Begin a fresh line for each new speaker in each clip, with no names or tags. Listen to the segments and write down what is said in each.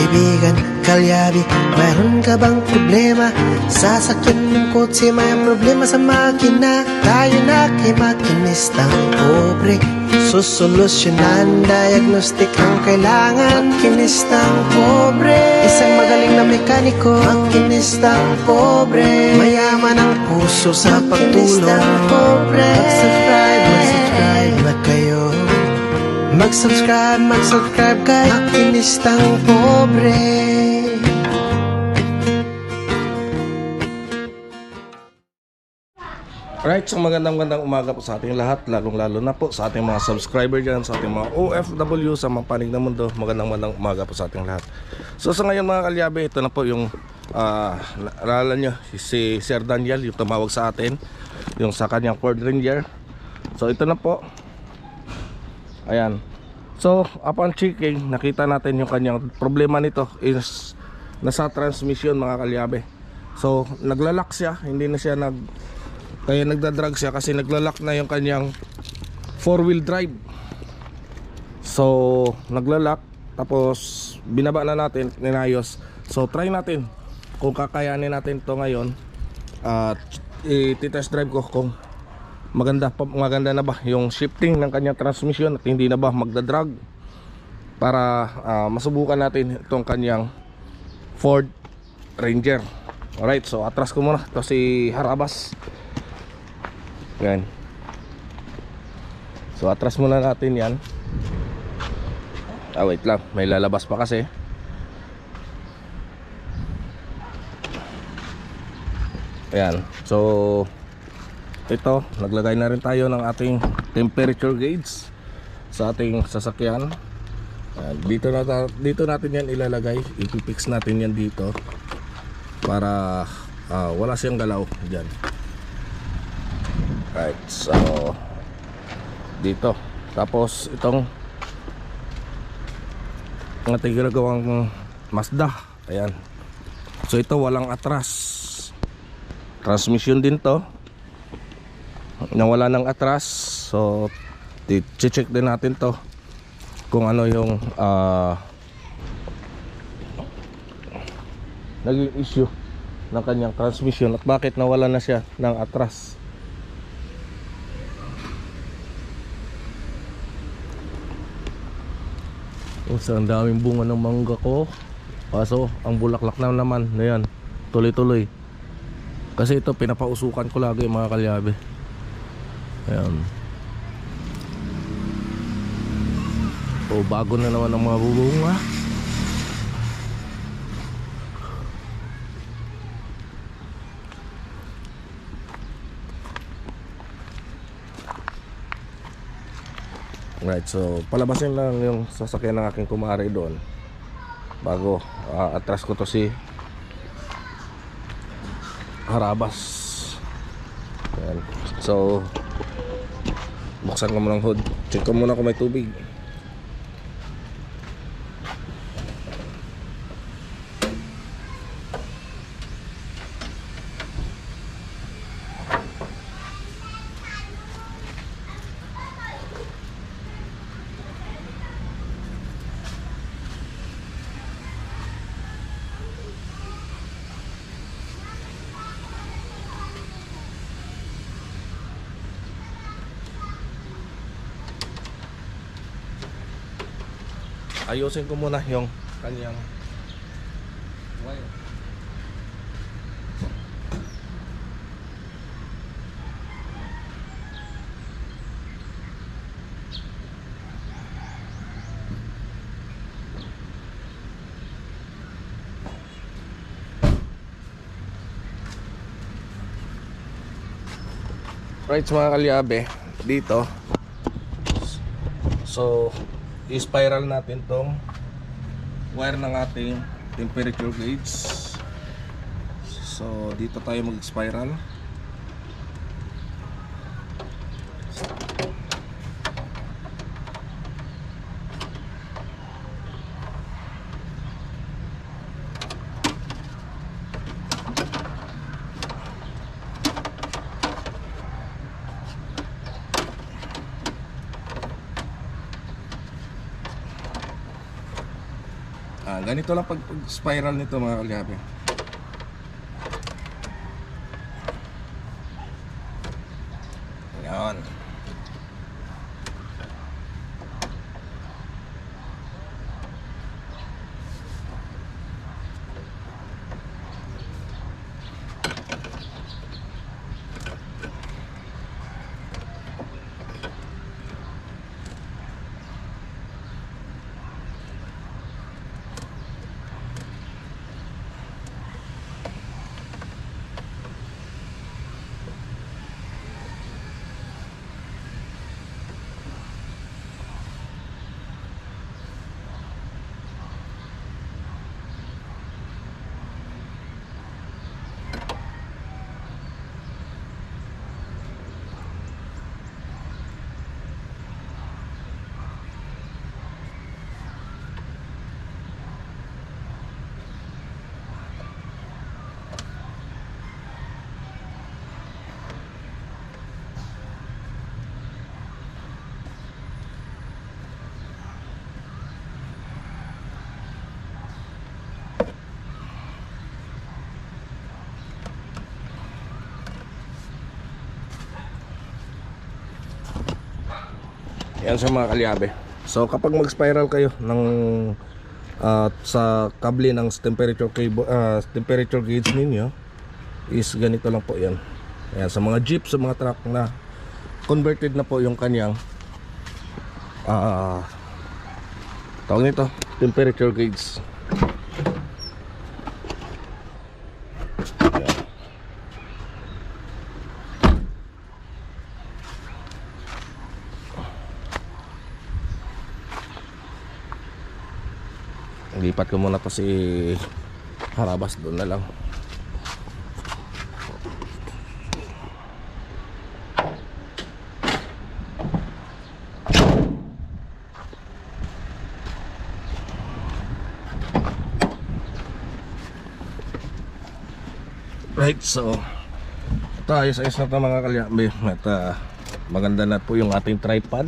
kaibigan, kalyabi, mayroon ka bang problema? Sasakyan ng kotse, may problema sa makina. Tayo na kay makinistang pobre, susolusyonan, diagnostic ang kailangan. Makinistang pobre, isang magaling na mekaniko. Makinistang pobre, mayaman ang puso sa pagtulong. Mag-subscribe na kayo. Mag-subscribe kay Makinistang Pobre.
Alright, so magandang umaga po sa ating lahat, lalong-lalo na po sa ating mga subscriber dyan, sa ating mga OFW sa mga panig ng mundo. Magandang umaga po sa ating lahat. So sa ngayon mga kalyabe, ito na po yung naalala nyo, si Sir Daniel, yung tumawag sa atin, yung sa kanyang Ford Ranger. So ito na po. Ayan. So upon checking, nakita natin yung kanyang problema nito is nasa transmission mga kalyabe. So naglalak siya, hindi na siya kaya nagdadrag siya kasi naglalak na yung kanyang 4-wheel drive. So naglalak, tapos binaba na natin, ninayos. So try natin kung kakayanin natin to ngayon. I-test drive ko kung maganda na ba yung shifting ng kanyang transmission at hindi na ba magdadrag, para masubukan natin itong kanyang Ford Ranger. Alright, so atras ko muna ito si Harabas. Yan. So atras muna natin yan. Wait lang, may lalabas pa kasi. Ayan. So ito, naglagay na rin tayo ng ating temperature gauge sa ating sasakyan. Ayan. Dito natin yan ilalagay. I-fix natin yan dito para wala siyang galaw dyan. Right, so dito. Tapos itong ating ginagawang Mazda. Ayan. So ito walang atras. Transmission din to. Nawala ng atras. So i-check din natin to kung ano yung naging issue ng kanyang transmission at bakit nawala na siya ng atras. Ang daming bunga ng mangga ko. Kaso ang bulaklak na naman na yan, tuloy-tuloy. Kasi ito pinapausukan ko lagi mga kalyabe. Ayan. O bago na naman ang mga bubunga. Right, so palabasin lang yung sasakyan ng aking kumare doon bago atras ko to si Harabas. Ayan. So buksan ko muna ang hood. Check ko muna kung may tubig. Ayusin ko muna yung kanyang wire. Right, mga kalyabe, dito. So i-spiral natin tong wire ng ating temperature gauge. So dito tayo mag-spiral. Ganito lang pag spiral nito mga kalyabe. Yan. Yan sa mga kalyabe. So kapag mag-spiral kayo ng sa kable ng temperature cable, temperature gauge ninyo is ganito lang po yan. Ayan, sa mga jeep, sa mga truck na converted na po yung kanyang tawag nito, temperature gauge. Lipat ko muna to si Harabas, doon na lang. Right, so ito ayos-ayos na ito mga kalyabe. At maganda na po yung ating tripod.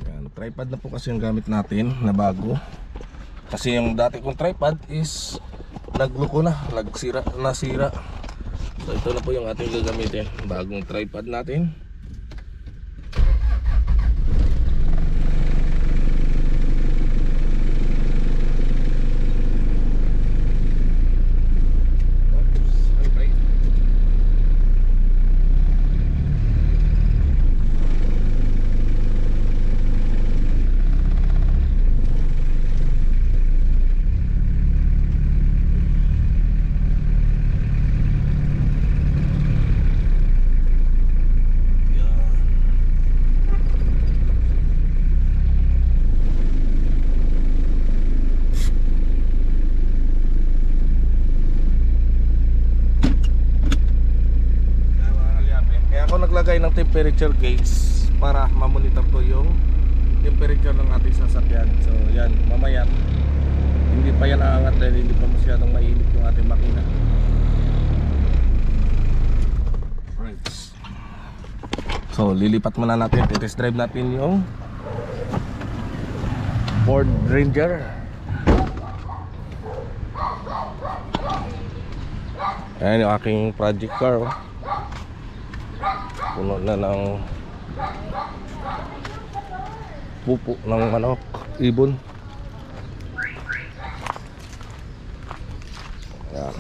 Yan, tripod na po kasi yung gamit natin na bago. Kasi yung dati kong tripod is nagluko na, nasira. So ito na po yung ating gagamitin, bagong tripod natin. Naglagay ng temperature gauge para mamonitor ko yung temperature ng ating sasakyan. So yan, mamaya hindi pa yan aangat dahil hindi pa masyadong mainit yung ating makina. Right. So lilipat muna natin, test drive natin yung Ford Ranger. Ayan yung aking project car, oh. Puno na ng pupo ng manok, ibon. Ayan.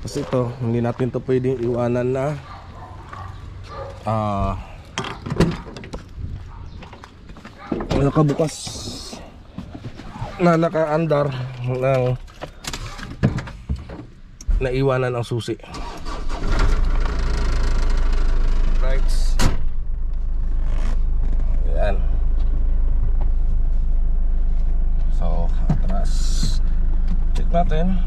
Kasi ito, hindi natin ito pwedeng iwanan na nakabukas na nakaandar ng naiwanan ang susi. Ayan. So, atras. Check natin.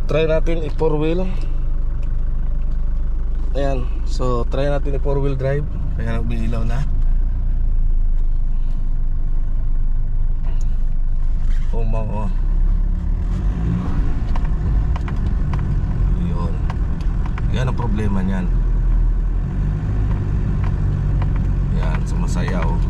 try natin i-4 wheel. Ayan, so try natin i-4 wheel drive. Kaya umiilaw na. Oh. Yun. Yan ang problema niyan. Yan, sumasayaw.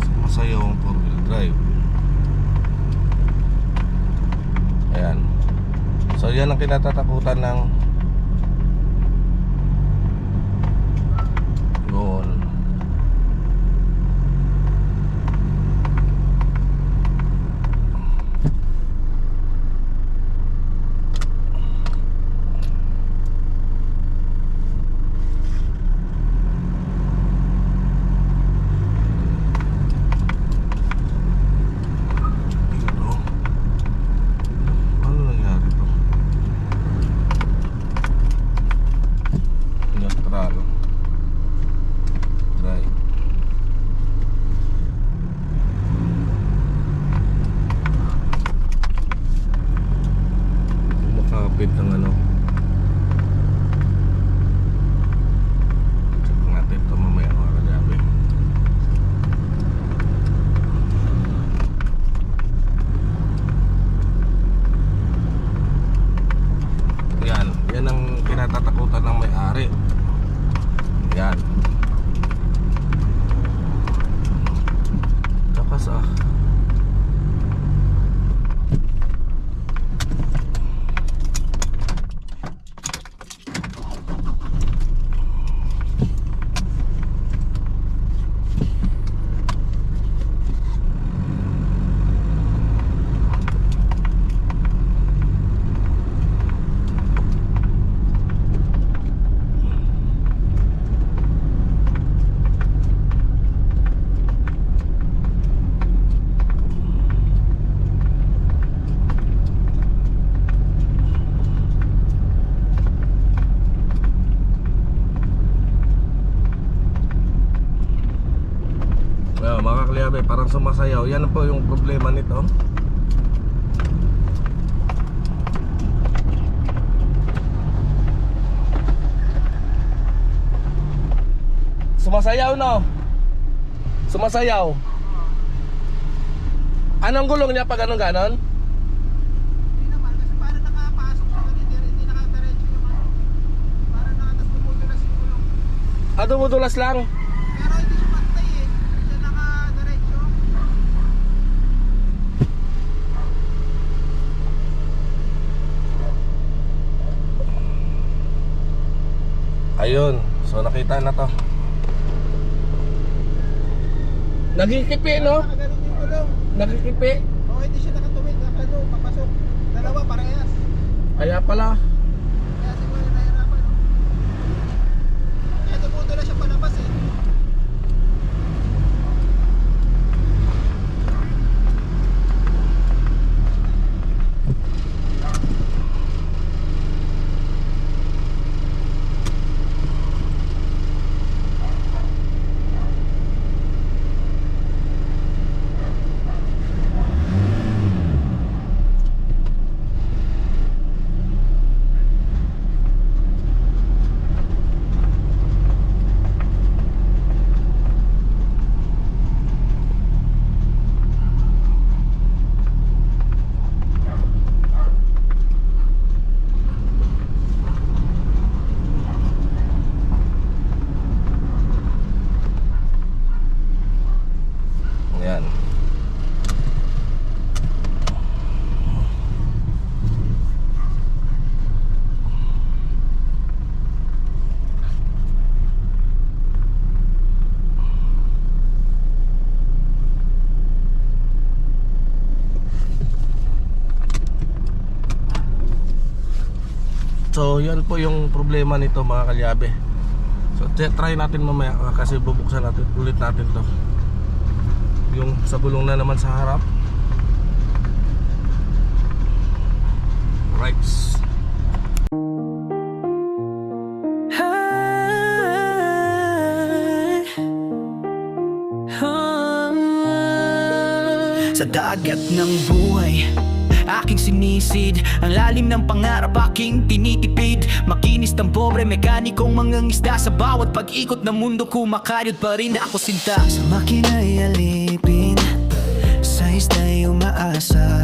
Sumasayaw ang 4-wheel drive. Ayan. So yan ang kinatatakutan ng yun. Ng ano, check natin ito mamaya mga kagabi. Yan ang kinatatakutan ng may-ari. Yan kapas mga kalyabe, parang sumasayaw. Yan po yung problema nito. Sumasayaw, no? Sumasayaw. Anong gulong niya pag anong ganon?
Hindi naman, kasi parang nakapasok sa ganito, hindi nakadiretso yung ano. Parang dumudulas yung gulong.
Dumudulas lang.
Pero hindi siya pantay eh. Hindi siya nakadiretso.
Ayun, so nakita na to. Nagkikipi, no?
Nakaganon yung gulong.
Nagkikipi.
O hindi siya nakatuwid, nakano, papasok. Dalawa, parehas.
Kaya pala.
Kaya siguro nahirapan, no? Kaya dumudulas siya palabas eh.
Ayan. So yan po yung problema nito mga kalyabe. So try natin mamaya kasi bubuksan natin ulit natin to. Yung sa gulong na naman sa harap. Rights.
Sa dagat ng buhay, aking sinisid. Ang lalim ng pangarap, aking tinitipid. Makinis ng pobre, mekanikong mangangisda. Sa bawat pag-ikot ng mundo, kumakaryot pa rin ako sinta. Sa makina'y alipin, sa isda'y umaasa.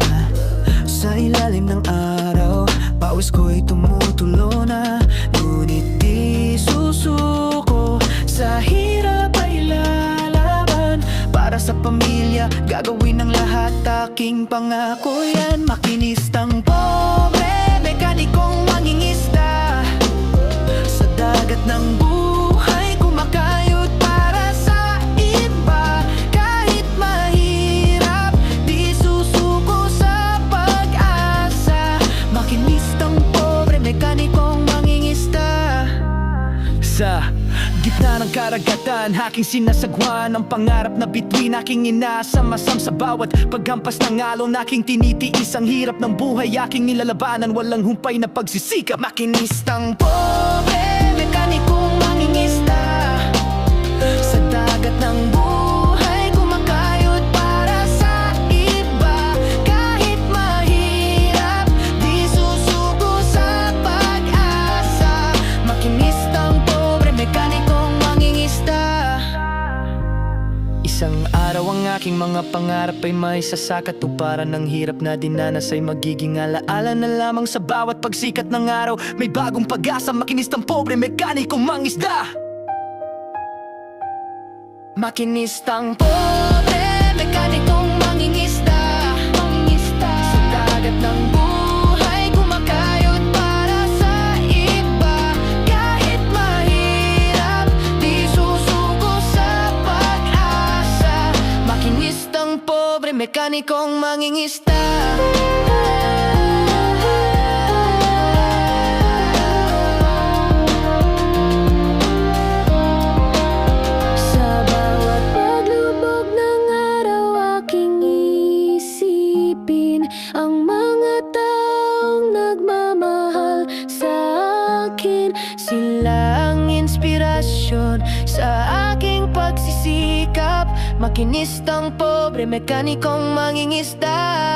Sa ilalim ng araw, pawis ko'y tumutulo na. Ngunit di susuko, sa hirap ay lalaban. Para sa pamilya, gagawin ang lahat, aking pangako yan. Makinistang pobre, mekanikong mangingisda. Sa dagat ng buhay, kumakayod para sa iba. Kahit mahirap, di susuko sa pag-asa. Makinistang pobre, mekanikong mangingisda. Sa gitna ng karagatan, aking sinasagwan ang pangarap na bituin, aking inaasam-asam sa bawat paghampas ng alon. Aking tinitiis ang hirap ng buhay, aking nilalabanan, walang humpay na pagsisikap. Makinistang pobre, mekanikong mangingisda. Sa dagat ng buhay, kumakayod para sa iba. Kahit mahirap, di susuko sa pag-asa. Makinistang pobre, mekanikong mangingisda. Isang araw ang aking mga pangarap ay may sasakatuparan. Ng hirap na dinanas ay magiging alaala na lamang. Sa bawat pagsikat ng araw, may bagong pag-asa. Makinistang pobre, mekanikong mangisda. Makinistang pobre, mekanikong mangingisda. Sa dagat ng buhay, kumakayod para sa iba. Kahit mahirap, di susuko sa pag-asa. Makinistang pobre, mekanikong mangingisda. Sa bawat paglubog ng araw, aking isipin ang mga taong nagmamahal sa akin. Sila ang inspirasyon sa aking pagsisikap. Makinistang pobre, mekanikong mangingisda.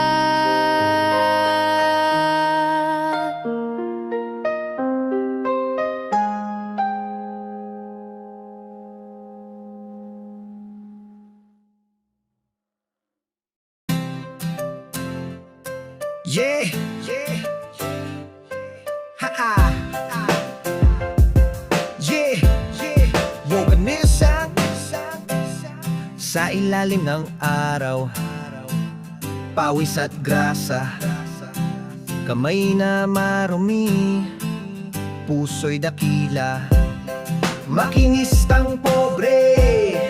Yeah, yeah, ha-ha, yeah, yeah. Woganisang sa ilalim ng araw, pawis at grasa, kamay na marumi, puso'y dakila. Makinistang pobre,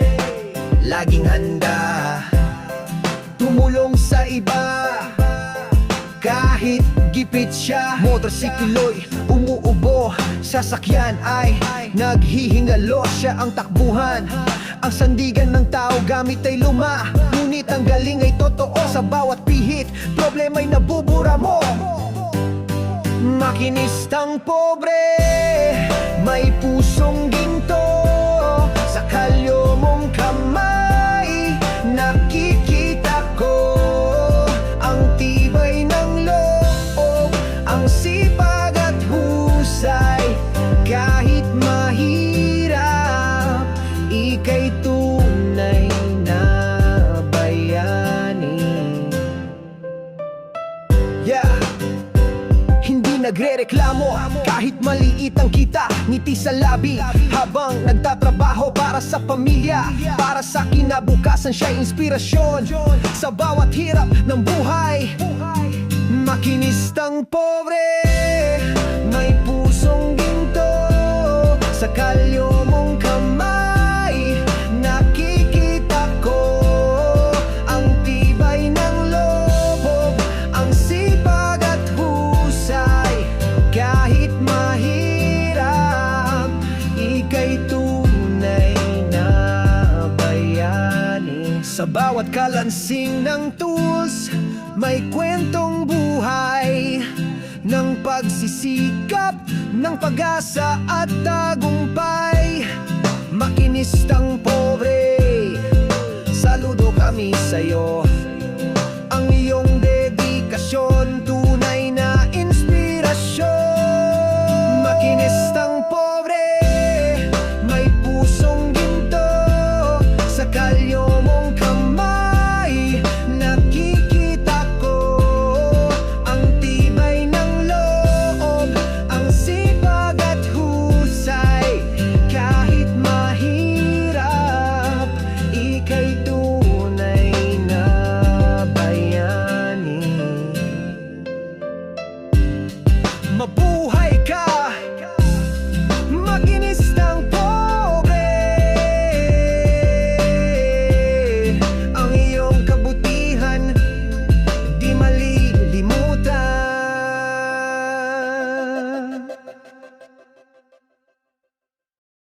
laging handa tumulong sa iba. Kahit gipit siya, motorsiklo'y umuubo, sasakyan ay naghihingalo. Siya ang takbuhan, ang sandigan ng tao, gamit ay luma. Ngunit ang galing ay totoo, sa bawat pihit, problema'y nabubura mo. Makinistang pobre, may pusong ginto. Sa kalyo mong kamay, nakikita ko ang tibay ng loob, ang sipag at husay. Kahit mahirap, ika'y tunay na bayani. Yeah, hindi nagrereklamo kahit maliit ang kita, ngiti sa labi habang nagtatrabaho para sa pamilya. Para sa kinabukasan siya'y inspirasyon sa bawat hirap ng buhay. Makinistang pobre, may pusong ginto. Sa kalyo mong kamay, nakikita ko ang tibay ng loob, ang sipag at husay. Kahit mahirap, ika'y tunay na bayani. Sa bawat kalansing ng tools, may kwentong buhay.
ng pagsisikap, ng pag-asa at tagumpay. Makinistang pobre, saludo kami sa'yo. Ang iyong dedikasyon